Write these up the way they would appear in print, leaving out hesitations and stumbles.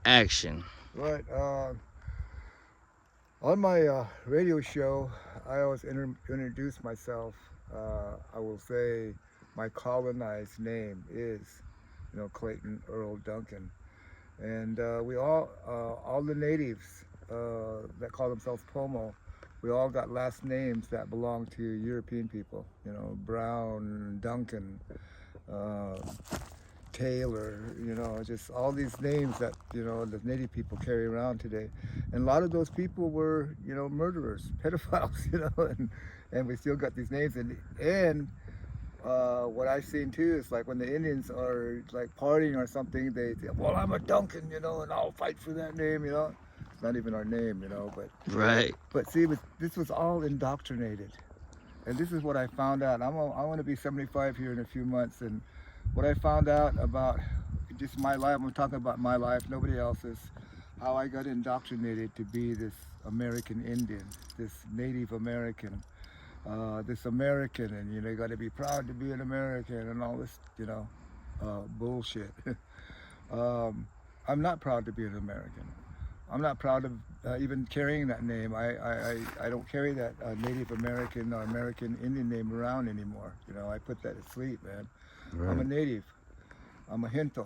action. Right. On my radio show, I always introduce myself. I will say my colonized name is, Clayton Earl Duncan, and we all the natives that call themselves Pomo, we all got last names that belong to European people. Brown, Duncan, uh, Taylor, just all these names that, the native people carry around today. And a lot of those people were, murderers, pedophiles, and we still got these names. And what I've seen too is like when the Indians are like partying or something, they say, well, I'm a Duncan, and I'll fight for that name. It's not even our name, Right. but see, this was all indoctrinated. And this is what I found out. I want to be 75 here in a few months, and what I found out about just my life, I'm talking about my life, nobody else's, how I got indoctrinated to be this American Indian, this Native American, this American, and you got to be proud to be an American and all this, bullshit. I'm not proud to be an American. I'm not proud of even carrying that name. I don't carry that Native American or American Indian name around anymore. I put that to sleep, man. I'm a Right. native. I'm a Hinto.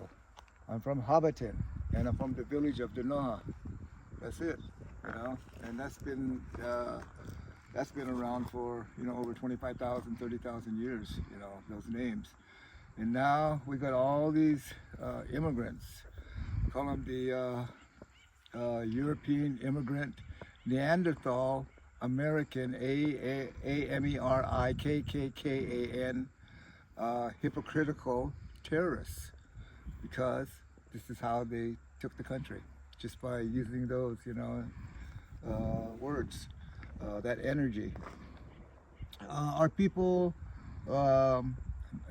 I'm from Hobbiton, and I'm from the village of Denoha. That's it, and that's been around for over 25,000, 30,000 years. Those names, and now we got all these immigrants. We call them the European immigrant, Neanderthal American, Amerikkan, hypocritical terrorists, because this is how they took the country, just by using those, words, that energy. Our people, um,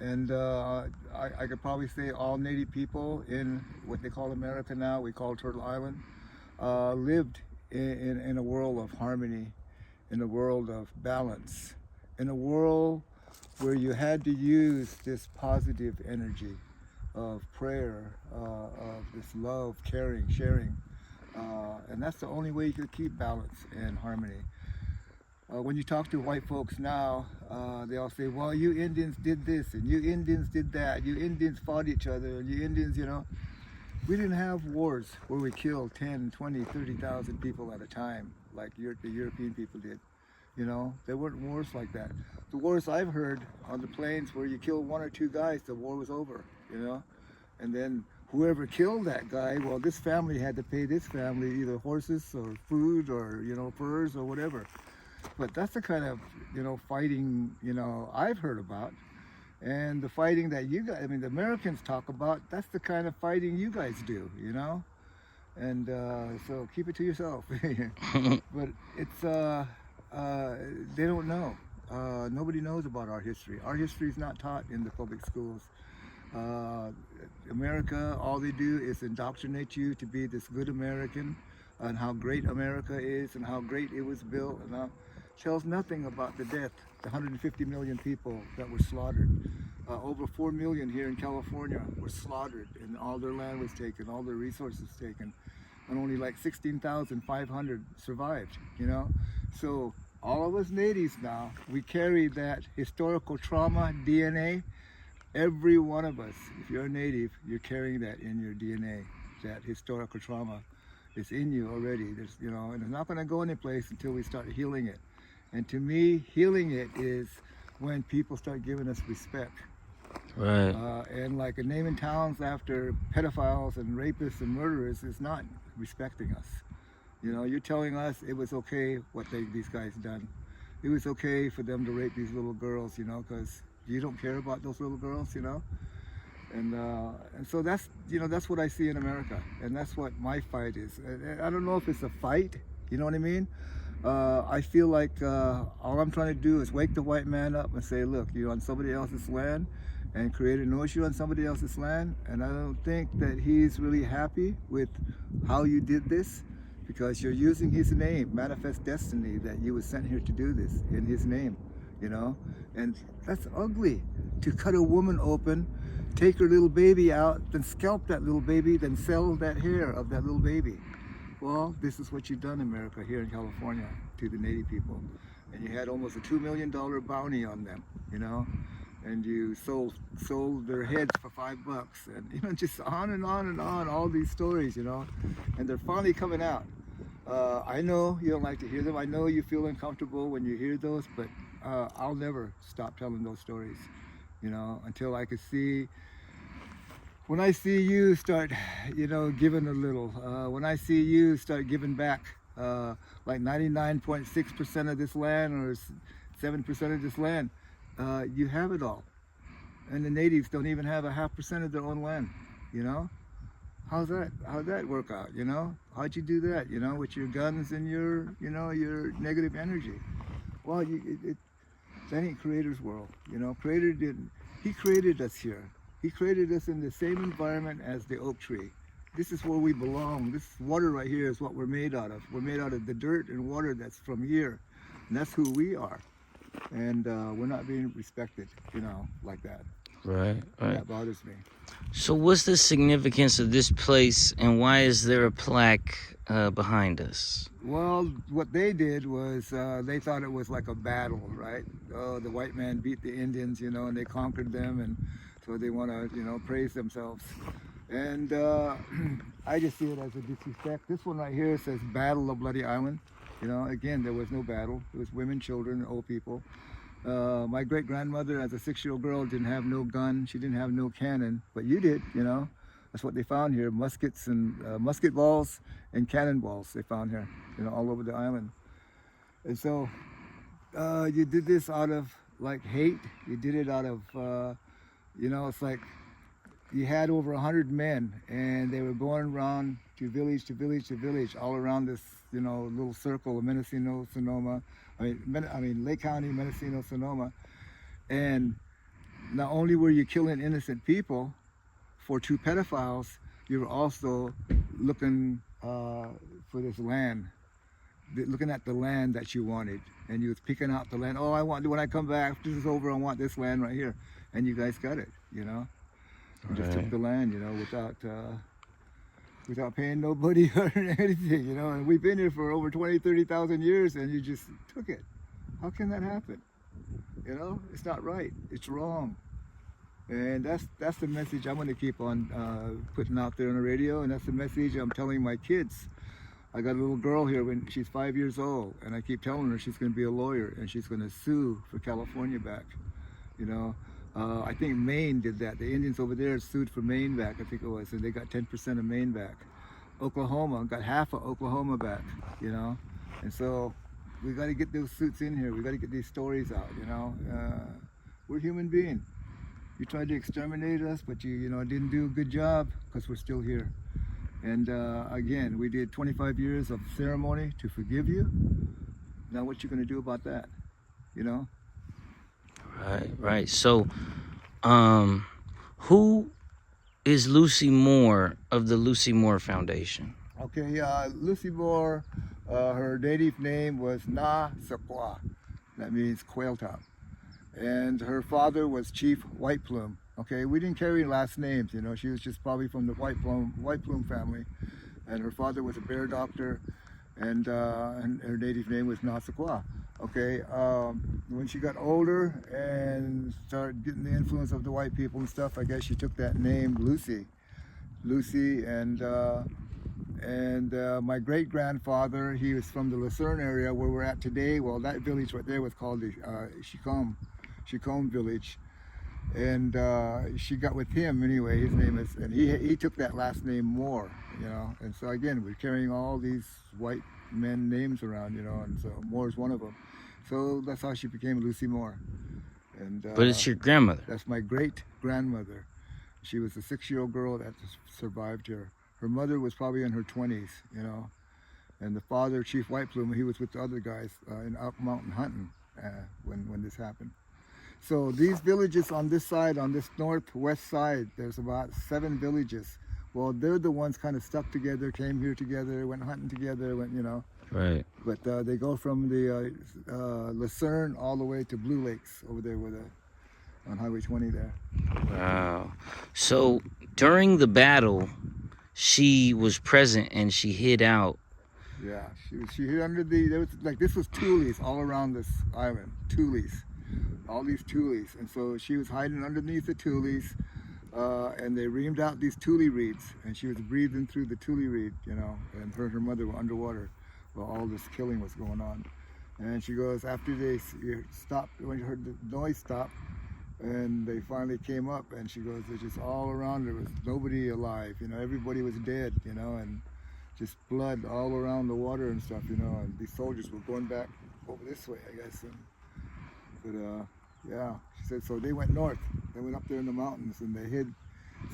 and I could probably say all Native people in what they call America now, we call Turtle Island, lived in a world of harmony, in a world of balance, in a world where you had to use this positive energy of prayer, of this love, caring, sharing. And that's the only way you could keep balance and harmony. When you talk to white folks now, they all say, well, you Indians did this, and you Indians did that, you Indians fought each other, and you Indians, we didn't have wars where we killed 10, 20, 30,000 people at a time like the European people did. There weren't wars like that. The wars I've heard on the plains where you kill one or two guys, the war was over, and then whoever killed that guy, well, this family had to pay this family either horses or food or, furs or whatever. But that's the kind of, fighting, I've heard about. And the fighting that you guys, I mean, the Americans talk about, that's the kind of fighting you guys do. And so keep it to yourself. But it's, they don't know. Nobody knows about our history. Our history is not taught in the public schools. Uh, America, all they do is indoctrinate you to be this good American, and how great America is and how great it was built, and tells nothing about the death, the 150 million people that were slaughtered. Over 4 million here in California were slaughtered, and all their land was taken, all their resources taken, and only like 16,500 survived. So all of us natives now, we carry that historical trauma DNA. Every one of us, if you're a native, you're carrying that in your DNA, that historical trauma. It's in you already. And it's not going to go anyplace until we start healing it. And to me, healing it is when people start giving us respect. Right. And like naming towns after pedophiles and rapists and murderers is not respecting us. You're telling us it was okay what these guys done. It was okay for them to rape these little girls, because you don't care about those little girls. And so that's what I see in America, and that's what my fight is. And I don't know if it's a fight, you know what I mean? I feel like all I'm trying to do is wake the white man up and say, look, you're on somebody else's land, and create a notion on somebody else's land. And I don't think that he's really happy with how you did this, because you're using his name, manifest destiny, that you were sent here to do this in his name. And that's ugly, to cut a woman open, take her little baby out, then scalp that little baby, then sell that hair of that little baby. Well, this is what you've done, America, here in California, to the Native people. And you had almost a $2 million bounty on them, you know, and you sold their heads for $5, and you know, just on and on and on, all these stories, you know, and they're finally coming out. I know you don't like to hear them. I know you feel uncomfortable when you hear those, but I'll never stop telling those stories, you know, until I could see. When I see you start, you know, giving a little, when I see you start giving back, like 99.6% of this land or 7% of this land, you have it all. And the natives don't even have a 0.5% of their own land, you know? How'd that work out, you know? How'd you do that, you know, with your guns and your, you know, your negative energy? Well, that ain't Creator's world, you know? Creator didn't, He created us here. He created us in the same environment as the oak tree. This is where we belong. This water right here is what we're made out of. We're made out of the dirt and water that's from here. And that's who we are. And we're not being respected, you know, like that. Right, right. That bothers me. So what's the significance of this place, and why is there a plaque behind us? Well, what they did was they thought it was like a battle, right? Oh, the white man beat the Indians, you know, and they conquered them, and so they want to, you know, praise themselves. And I just see it as a disrespect. This one right here says Battle of Bloody Island. You know, again, there was no battle. It was women, children, and old people. My great-grandmother, as a 6-year-old girl, didn't have no gun. She didn't have no cannon, but you did, you know. That's what they found here, muskets and musket balls and cannonballs they found here, you know, all over the island. And so you did this out of, like, hate. You did it out of, you know, it's like you had over 100 men, and they were going around to village to village to village, all around this, you know, little circle of Mendocino, Sonoma. I mean, Lake County, Mendocino, Sonoma. And not only were you killing innocent people for 2 pedophiles, you were also looking for this land, looking at the land that you wanted. And you was picking out the land. Oh, I want, when I come back, this is over, I want this land right here. And you guys got it, you know? You just took the land, you know, without paying nobody or anything, you know. And we've been here for over 20, 30,000 years, and you just took it. How can that happen? You know, it's not right. It's wrong. And that's the message I'm going to keep on putting out there on the radio, and that's the message I'm telling my kids. I got a little girl here when she's 5 years old, and I keep telling her she's going to be a lawyer, and she's going to sue for California back, you know. I think Maine did that. The Indians over there sued for Maine back, I think it was, and they got 10% of Maine back. Oklahoma got half of Oklahoma back, you know. And so we got to get those suits in here. We got to get these stories out, you know. We're human beings. You tried to exterminate us, but you know, didn't do a good job, because we're still here. And again, we did 25 years of ceremony to forgive you. Now what you going to do about that, you know? Right, right. So, who is Lucy Moore of the Lucy Moore Foundation? Okay, Lucy Moore, her native name was Na Sequoia. That means quail top. And her father was Chief White Plume. Okay, we didn't carry last names, you know. She was just probably from the White Plume family. And her father was a bear doctor, and her native name was Na Sequoia. Okay, when she got older and started getting the influence of the white people and stuff, I guess she took that name, Lucy. And my great-grandfather, he was from the Lucerne area where we're at today. Well, that village right there was called the Chicom village. And she got with him anyway, his name is, and he took that last name Moore, you know. And so again, we're carrying all these white men names around, you know, and so Moore is one of them. So that's how she became Lucy Moore. And but it's your grandmother. That's my great-grandmother. She was a 6-year-old girl that survived her. Her mother was probably in her 20s, you know. And the father, Chief White Plume, he was with the other guys in up mountain hunting when this happened. So these villages on this side, on this northwest side, there's about 7 villages. Well, they're the ones kind of stuck together, came here together, went hunting together, went, you know. Right. But they go from the Lucerne all the way to Blue Lakes over there where on Highway 20 there. Wow. So during the battle, she was present and she hid out. Yeah, she hid under there was like, this was tules all around this island, tules, all these tules, and so she was hiding underneath the tules, and they reamed out these tule reeds, and she was breathing through the tule reed, you know, and her mother were underwater while all this killing was going on. And she goes, after they stopped, when she heard the noise stop, and they finally came up, and she goes, there's just all around, there was nobody alive, you know, everybody was dead, you know, and just blood all around the water and stuff, you know, and these soldiers were going back over this way, I guess. Yeah, she said, so they went north. They went up there in the mountains, and they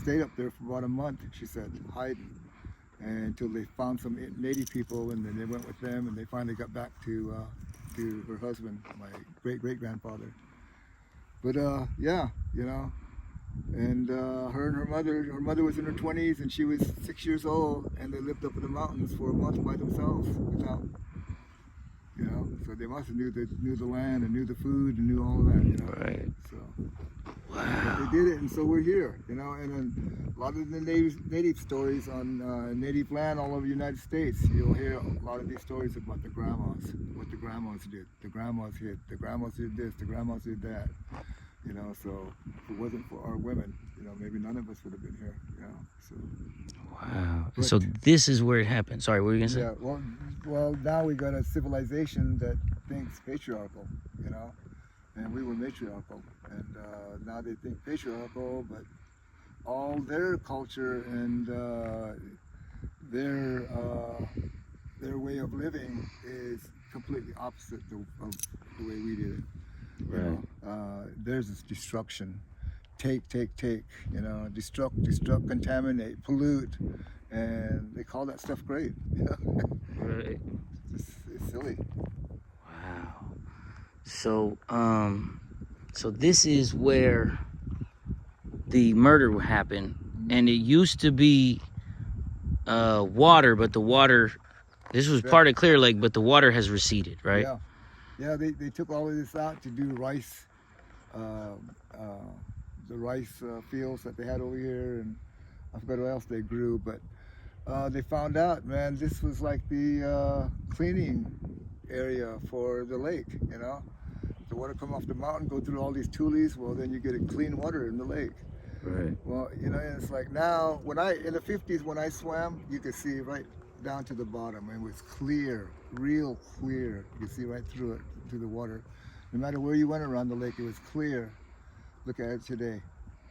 stayed up there for about a month, she said, hiding, and until they found some native people, and then they went with them, and they finally got back to her husband, my great-great-grandfather. But yeah, you know, and her and her mother was in her 20s, and she was 6 years old, and they lived up in the mountains for a month by themselves without, you know, so they must have knew the land and knew the food and knew all of that, you know. Right. So Wow. they did it, and so we're here, you know. And then a lot of the native stories on native land all over the United States, you'll hear a lot of these stories about the grandmas, what the grandmas did. The grandmas hid, the grandmas did this, the grandmas did that. You know, so if it wasn't for our women, you know, maybe none of us would have been here, you know, so. Wow. But, So this is where it happened. Sorry, what were you going to say? Yeah, well, now we got a civilization that thinks patriarchal, you know, and we were matriarchal, and now they think patriarchal, but all their culture and their way of living is completely opposite of the way we did it. Right. There's this destruction, take, you know, destruct, contaminate, pollute, and they call that stuff great. You know? Right. It's silly. Wow. So, so this is where the murder happened, and it used to be water, but the water, this was part of Clear Lake, but the water has receded, right? Yeah. Yeah, they took all of this out to do rice, the rice fields that they had over here, and I forgot what else they grew, but they found out, man, this was like the cleaning area for the lake, you know? The water come off the mountain, go through all these tules, well, then you get a clean water in the lake. Right. Well, you know, and it's like now, in the 50s, when I swam, you could see right down to the bottom. It was clear, real clear. You could see right through it, to the water. No matter where you went around the lake, it was clear. Look at it today.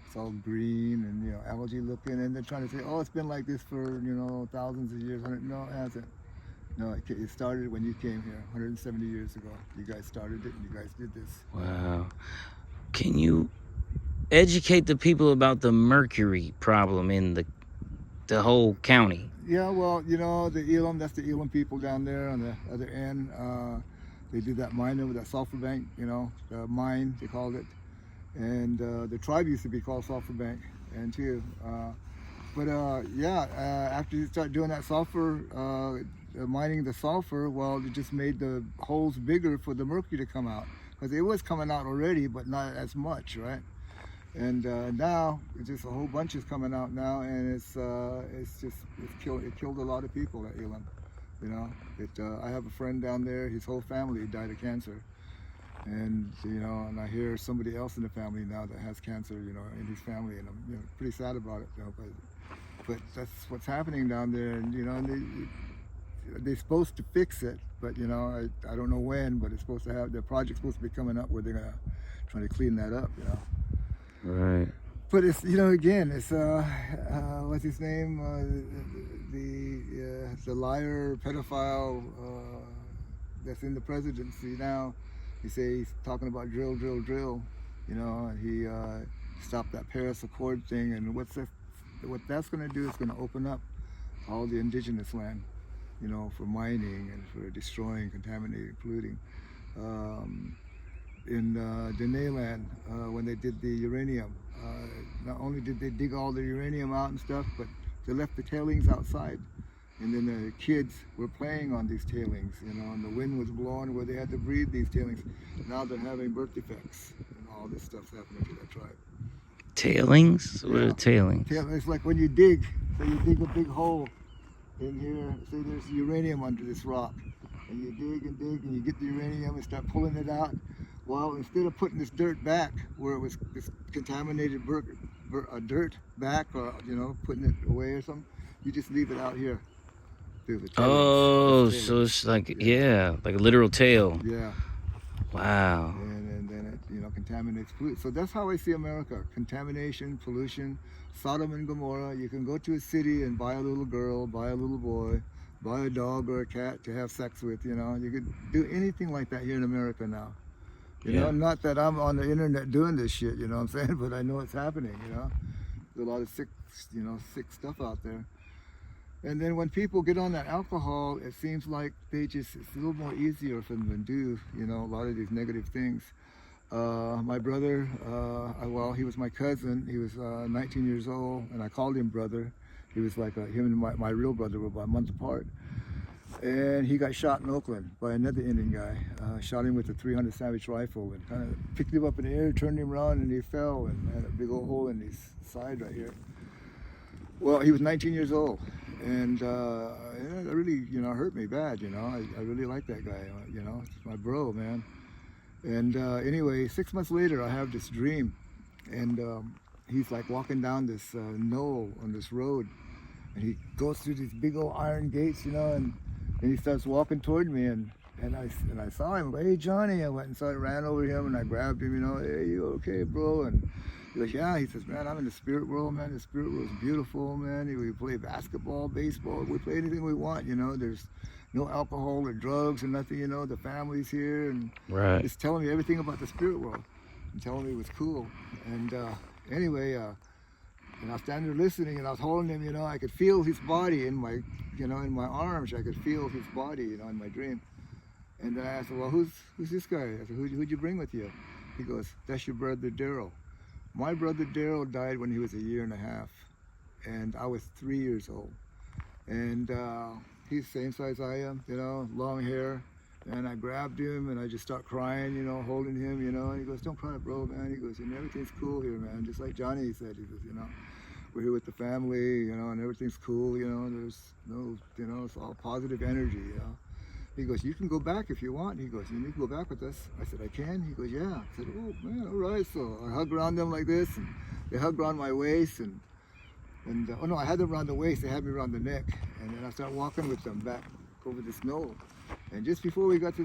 It's all green and, you know, algae looking, and they're trying to say, oh, it's been like this for, you know, thousands of years. No, it hasn't. No, it started when you came here 170 years ago. You guys started it, and you guys did this. Wow. Can you educate the people about the mercury problem in the whole county? Yeah, well, you know, the Elam, that's the Elam people down there on the other end. They did that mine over that sulfur bank, you know, the mine, they called it. And the tribe used to be called Sulfur Bank, and too. After you start doing that sulfur, mining the sulfur, well, it just made the holes bigger for the mercury to come out. Because it was coming out already, but not as much, right? And now it's just a whole bunch is coming out now, and it killed a lot of people at Elam. You know, I have a friend down there. His whole family died of cancer, and you know, and I hear somebody else in the family now that has cancer. You know, in his family, and I'm pretty sad about it. You know, but that's what's happening down there, and you know, and they're supposed to fix it, but you know, I don't know when, but it's supposed to have the project's supposed to be coming up where they're gonna try to clean that up. You know. Right. But it's, you know, again, it's what's his name? The liar, pedophile that's in the presidency now. He's talking about drill. You know, and he stopped that Paris Accord thing, and what that's going to do is going to open up all the indigenous land, you know, for mining and for destroying, contaminating, polluting. In Dene land, when they did the uranium, not only did they dig all the uranium out and stuff, but they left the tailings outside, and then the kids were playing on these tailings, you know, and the wind was blowing where they had to breathe these tailings. Now they're having birth defects and all this stuff's happening to that tribe. Tailings? What Yeah. are tailings? It's like when you dig, so you dig a big hole in here, say there's uranium under this rock, and you dig and you get the uranium and start pulling it out. Well, instead of putting this dirt back where it was this contaminated dirt back, or putting it away or something, you just leave it out here. There's a tailings. Oh, It's so it's like, Yeah. like a literal tail. Yeah. Wow. And then it contaminates pollution. So that's how I see America: contamination, pollution, Sodom and Gomorrah. You can go to a city and buy a little girl, buy a little boy, buy a dog or a cat to have sex with. You could do anything like that here in America now. Not that I'm on the internet doing this shit, you know what I'm saying, but I know it's happening. There's a lot of sick stuff out there. And then when people get on that alcohol, it seems like it's a little more easier for them to do, a lot of these negative things. My brother, he was my cousin. He was 19 years old, and I called him brother. He was like him and my real brother were about a month apart. And he got shot in Oakland by another Indian guy. Shot him with a .300 Savage rifle and kind of picked him up in the air, turned him around, and he fell and had a big old hole in his side right here. Well, he was 19 years old. And it really, hurt me bad, I really like that guy, it's my bro, man. And anyway, 6 months later, I have this dream, and he's like walking down this knoll on this road, and he goes through these big old iron gates, and he starts walking toward me, and I saw him. Hey, Johnny! I went and I ran over him, and I grabbed him. Hey, you okay, bro? And he goes, yeah. He says, man, I'm in the spirit world, man. The spirit world is beautiful, man. We play basketball, baseball. We play anything we want. There's no alcohol or drugs or nothing. The family's here, and Right. Just telling me everything about the spirit world, and telling me it was cool. And anyway, and I was standing there listening, and I was holding him. I could feel his body in my, in my arms. I could feel his body, in my dream. And then I asked him, well, who's this guy? I said, who'd you bring with you? He goes, that's your brother Daryl. My brother Daryl died when he was 1.5 years, and I was 3 years old. And he's the same size I am, long hair. And I grabbed him, and I just start crying, holding him, and he goes, don't cry, bro, man. He goes, everything's cool here, man. Just like Johnny said, he goes, we're here with the family, and everything's cool, there's no, it's all positive energy, He goes, you can go back if you want. He goes, you need to go back with us. I said, I can? He goes, yeah. I said, oh, man, all right. So I hugged around them like this, and they hugged around my waist, and oh no, I had them around the waist, they had me around the neck, and then I started walking with them back over this knoll. And just before we got to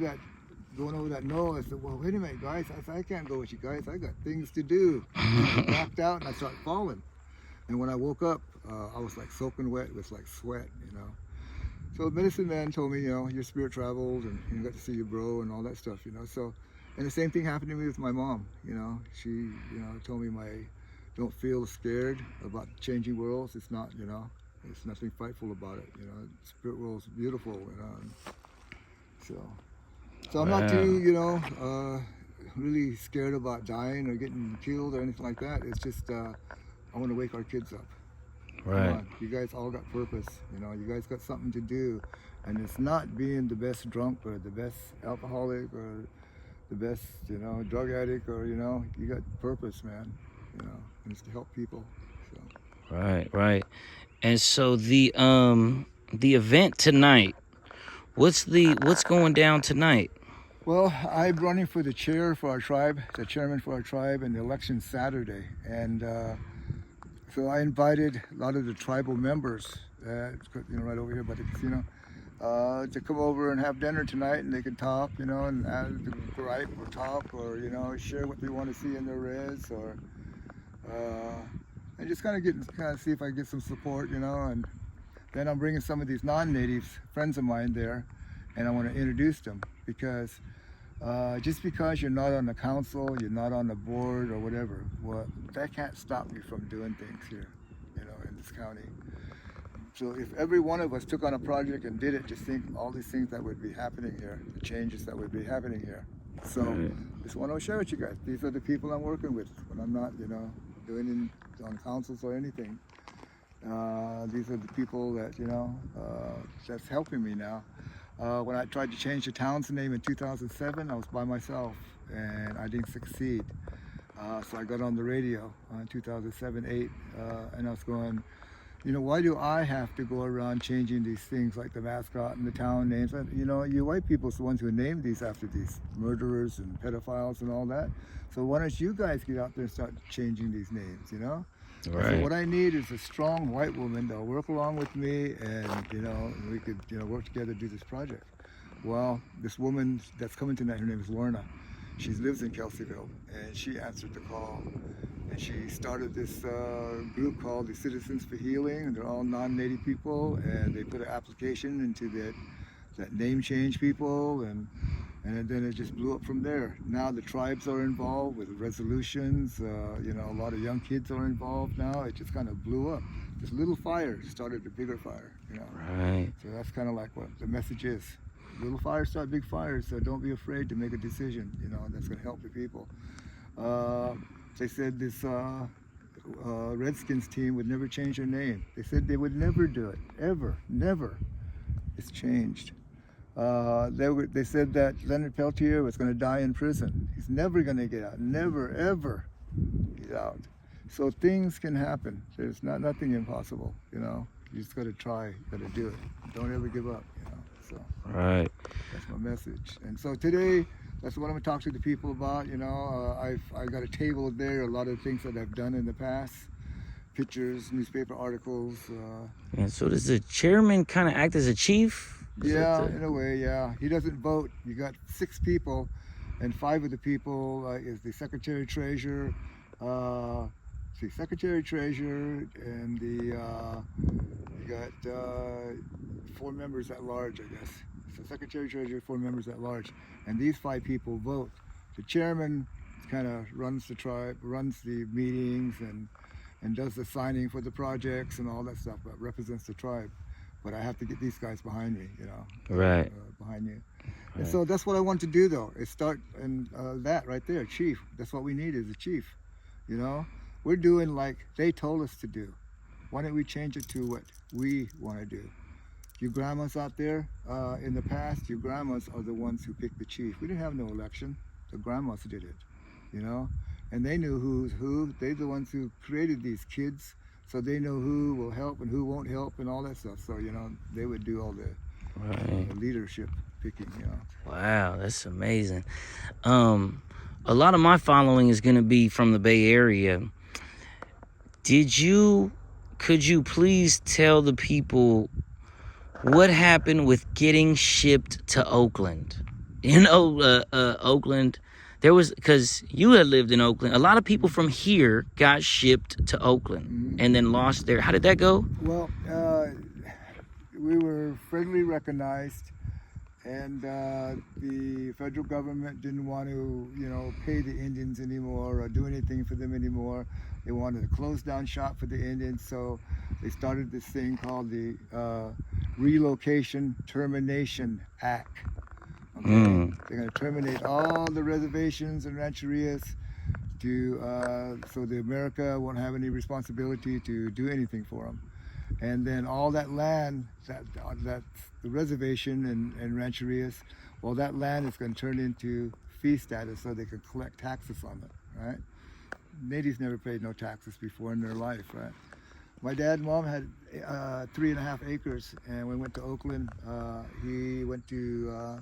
going over that knoll, I said, well, wait a minute, guys. I said, I can't go with you guys. I got things to do. I backed out, and I started falling. And when I woke up, I was like soaking wet with like sweat, So the medicine man told me, your spirit traveled, and you got to see your bro and all that stuff, So, and the same thing happened to me with my mom, She, told me don't feel scared about changing worlds. It's not, there's nothing frightful about it, The spirit world's beautiful, So I'm not too, really scared about dying or getting killed or anything like that. It's just, I want to wake our kids up. Right. Come on, you guys all got purpose, you guys got something to do, and it's not being the best drunk or the best alcoholic or the best, drug addict, or you got purpose, man, and it's to help people. So. Right. And so the event tonight, what's going down tonight? Well, I'm running for the chair for our tribe, the chairman for our tribe, and the election's Saturday, and so I invited a lot of the tribal members, right over here by the casino, to come over and have dinner tonight, and they can talk, and gripe or talk, or share what they want to see in their res, or and just kind of see if I get some support, and then I'm bringing some of these non-natives friends of mine there, and I want to introduce them, because just because you're not on the council, you're not on the board or whatever, well, that can't stop you from doing things here, in this county. So if every one of us took on a project and did it, just think all these things that would be happening here, the changes that would be happening here. So just want to share with you guys. These are the people I'm working with when I'm not, doing on councils or anything. These are the people that, that's helping me now. When I tried to change the town's name in 2007, I was by myself and I didn't succeed. So I got on the radio in 2007, 8, and I was going, why do I have to go around changing these things like the mascot and the town names? And, you white people are the ones who named these after these murderers and pedophiles and all that. So why don't you guys get out there and start changing these names, Right. So what I need is a strong white woman that'll work along with me, and we could work together to do this project. Well, this woman that's coming tonight, her name is Lorna. She lives in KelseyVille, and she answered the call, and she started this group called the Citizens for Healing, and they're all non-native people, and they put an application into that name change people, and then it just blew up from there. Now the tribes are involved with resolutions. A lot of young kids are involved now. It just kind of blew up. This little fire started a bigger fire. Right. So that's kind of like what the message is. Little fires start big fires. So don't be afraid to make a decision. That's going to help the people. They said this Redskins team would never change their name. They said they would never do it, ever, never. It's changed. They said that Leonard Peltier was going to die in prison. He's never going to get out. Never, ever. He's out. So things can happen. There's nothing impossible. You just got to try. You got to do it. Don't ever give up. So Right. that's my message. And so today, that's what I'm going to talk to the people about. I've got a table there. A lot of things that I've done in the past. Pictures, newspaper articles. And so does the chairman kind of act as a chief? Yeah, in a way, yeah. He doesn't vote. You got 6 people, and 5 of the people is the Secretary Treasurer, Secretary Treasurer, and you got 4 members at large, I guess. So Secretary Treasurer, 4 members at large, and these 5 people vote. The chairman kind of runs the tribe, runs the meetings, and does the signing for the projects and all that stuff, but represents the tribe. But I have to get these guys behind me, Right. Behind you. Right. And so that's what I want to do, though, is start and that right there, chief. That's what we need is a chief. We're doing like they told us to do. Why don't we change it to what we want to do? You grandmas out there, in the past, your grandmas are the ones who picked the chief. We didn't have no election. The grandmas did it, and they knew who's who. They're the ones who created these kids. So they know who will help and who won't help and all that stuff. So, they would do all the leadership picking, Wow, that's amazing. A lot of my following is going to be from the Bay Area. Could you please tell the people what happened with getting shipped to Oakland? Oakland, because you had lived in Oakland. A lot of people from here got shipped to Oakland and then lost their. How did that go? Well, we were federally recognized, and the federal government didn't want to, pay the Indians anymore or do anything for them anymore. They wanted to close down shop for the Indians, so they started this thing called the Relocation Termination Act. Okay? They're going to terminate all the reservations and rancherias so the America won't have any responsibility to do anything for them. And then all that land, that the reservation and rancherias, well, that land is going to turn into fee status so they can collect taxes on it, right? Natives never paid no taxes before in their life, right? My dad and mom had 3.5 acres, and when we went to Oakland, he went to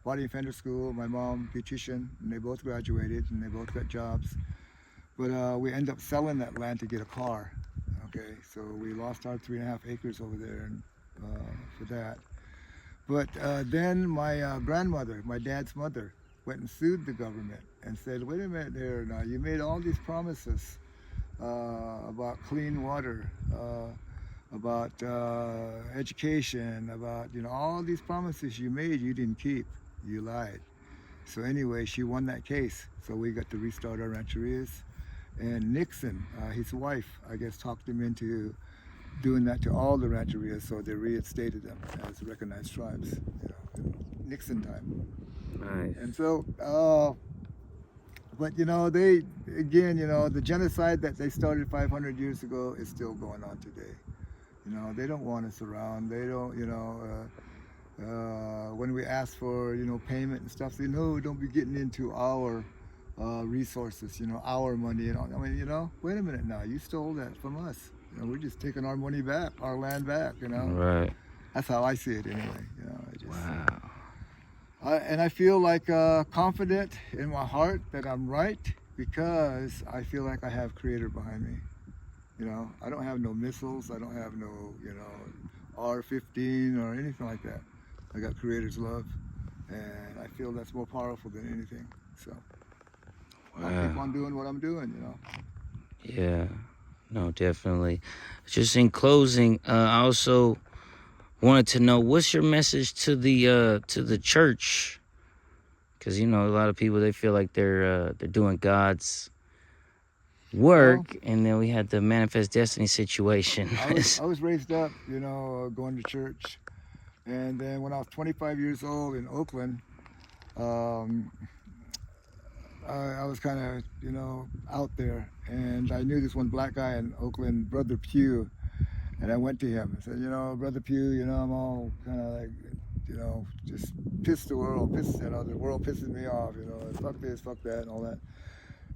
body and fender school, my mom beautician, and they both graduated and they both got jobs. But we ended up selling that land to get a car. Okay, so we lost our 3.5 acres over there for that. But then my grandmother, my dad's mother, went and sued the government and said, wait a minute there, now you made all these promises about clean water, about education, about, all these promises you made, you didn't keep. You lied. So anyway, she won that case. So we got to restart our rancherias. And Nixon, his wife, I guess, talked him into doing that to all the rancherias, so they reinstated them as recognized tribes. Nixon time. Nice. And so, but they, again, the genocide that they started 500 years ago is still going on today. They don't want us around. They don't, when we ask for, payment and stuff, they know don't be getting into our resources, our money and all. I mean, wait a minute now, you stole that from us. We're just taking our money back, our land back, Right. That's how I see it anyway, I just, Wow. and I feel like confident in my heart that I'm right because I feel like I have Creator behind me. I don't have no missiles. I don't have no, R-15 or anything like that. I got Creator's love, and I feel that's more powerful than anything. So I'll keep on doing what I'm doing, Yeah. No, definitely. Just in closing, I also wanted to know, what's your message to the church? Because a lot of people, they feel like they're doing God's work, and then we had the Manifest Destiny situation. I was raised up, going to church, and then when I was 25 years old in Oakland, I was kind of, out there, and I knew this one black guy in Oakland, Brother Pugh, and I went to him and said, Brother Pugh, I'm all kind of like, just pissed the world, the world pisses me off, fuck this, fuck that, and all that.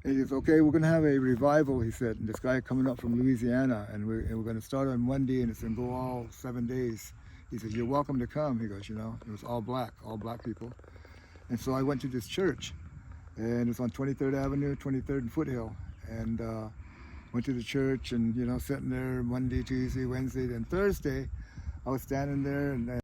And he says, okay, we're going to have a revival, he said, and this guy coming up from Louisiana, and we're going to start on Monday, and it's going to go all 7 days. He says, you're welcome to come. He goes, it was all black people. And so I went to this church, and it was on 23rd Avenue, 23rd and Foothill, and went to the church and, sitting there Monday, Tuesday, Wednesday, then Thursday, I was standing there and